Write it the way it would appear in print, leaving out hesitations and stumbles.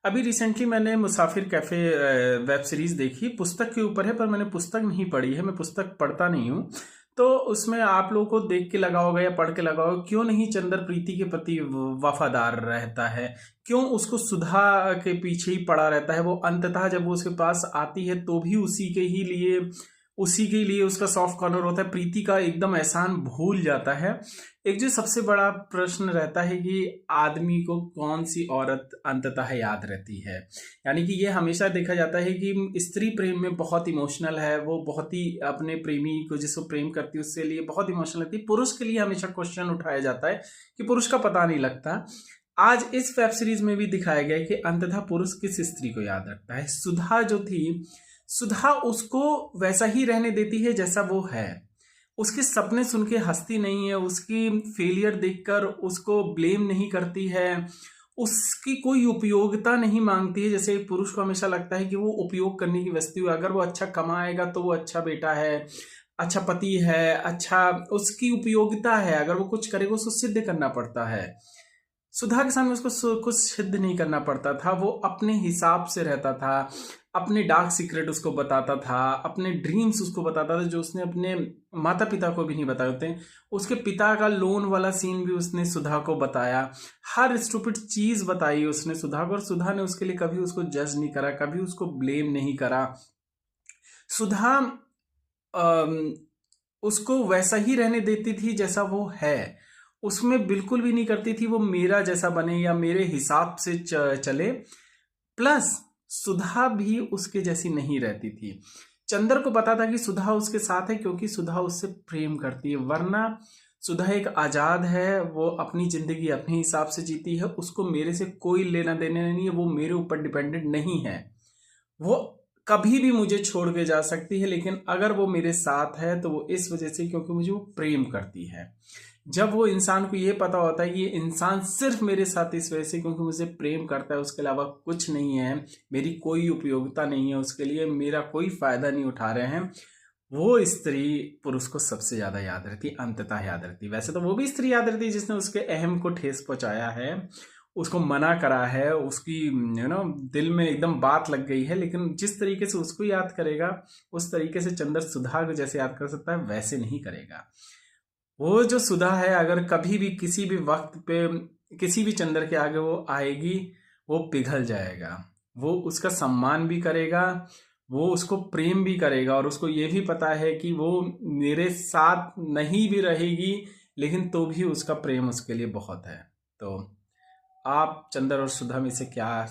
अभी रिसेंटली मैंने मुसाफिर cafe web series देखी। पुस्तक के ऊपर है, पर मैंने पुस्तक नहीं पढ़ी है, मैं पुस्तक पढ़ता नहीं हूँ। तो उसमें आप लोगों को देख के लगा होगा या पढ़ के लगा होगा, क्यों नहीं चंदर प्रीति के प्रति वफादार रहता है, क्यों उसको सुधा के पीछे ही पड़ा रहता है। वो अंततः जब वो उसके पास आती है तो भी उसी के लिए उसका सॉफ्ट कॉर्नर होता है, प्रीति का एकदम एहसान भूल जाता है। एक जो सबसे बड़ा प्रश्न रहता है कि आदमी को कौन सी औरत अंततः याद रहती है। यानी कि ये हमेशा देखा जाता है कि स्त्री प्रेम में बहुत इमोशनल है, वो बहुत ही अपने प्रेमी को जिसको प्रेम करती है उसके लिए बहुत इमोशनल रहती है। पुरुष के लिए हमेशा क्वेश्चन उठाया जाता है कि पुरुष का पता नहीं लगता। आज इस वेब सीरीज में भी दिखाया गया है कि अंततः पुरुष किस स्त्री को याद रखता है। सुधा जो थी, सुधा उसको वैसा ही रहने देती है जैसा वो है। उसके सपने सुन के हंसती नहीं है, उसकी फेलियर देखकर उसको ब्लेम नहीं करती है, उसकी कोई उपयोगिता नहीं मांगती है। जैसे एक पुरुष को हमेशा लगता है कि वो उपयोग करने की वस्तु है, अगर वो अच्छा कमाएगा तो वो अच्छा बेटा है, अच्छा पति है, अच्छा उसकी उपयोगिता है, अगर वो कुछ करेगा उसको सिद्ध करना पड़ता है। सुधा के सामने उसको कुछ सिद्ध नहीं करना पड़ता था, वो अपने हिसाब से रहता था, अपने डार्क सीक्रेट उसको बताता था, अपने ड्रीम्स उसको बताता था जो उसने अपने माता पिता को भी नहीं बताए होते। उसके पिता का लोन वाला सीन भी उसने सुधा को बताया, हर स्टूपिड चीज बताई उसने सुधा को, और सुधा ने उसके लिए कभी उसको जज नहीं करा, कभी उसको ब्लेम नहीं करा। सुधा अम, उसको वैसा ही रहने देती थी जैसा वो है, उसमें बिल्कुल भी नहीं करती थी वो मेरा जैसा बने या मेरे हिसाब से चले। प्लस सुधा भी उसके जैसी नहीं रहती थी। चंदर को पता था कि सुधा उसके साथ है क्योंकि सुधा उससे प्रेम करती है, वरना सुधा एक आजाद है, वो अपनी जिंदगी अपने हिसाब से जीती है, उसको मेरे से कोई लेना देना नहीं है, वो मेरे ऊपर डिपेंडेंट नहीं है। वो कभी भी मुझे छोड़ के जा सकती है, लेकिन अगर वो मेरे साथ है तो वो इस वजह से क्योंकि मुझे वो प्रेम करती है। जब वो इंसान को ये पता होता है कि ये इंसान सिर्फ मेरे साथ इस वजह से क्योंकि मुझे प्रेम करता है, उसके अलावा कुछ नहीं है, मेरी कोई उपयोगिता नहीं है उसके लिए, मेरा कोई फायदा नहीं उठा रहे हैं, वो स्त्री पुरुष को सबसे ज्यादा याद रहती, अंततः याद रहती। वैसे तो वो भी स्त्री याद रहती जिसने उसके अहम को ठेस पहुंचाया है, उसको मना करा है, उसकी दिल में एकदम बात लग गई है, लेकिन जिस तरीके से उसको याद करेगा उस तरीके से चंद्र सुधा को जैसे याद कर सकता है वैसे नहीं करेगा। वो जो सुधा है अगर कभी भी किसी भी वक्त पे किसी भी चंद्र के आगे वो आएगी, वो पिघल जाएगा। वो उसका सम्मान भी करेगा, वो उसको प्रेम भी करेगा, और उसको ये भी पता है कि वो मेरे साथ नहीं भी रहेगी लेकिन तो भी उसका प्रेम उसके लिए बहुत है। तो आप चंद्र और सुधा में से क्या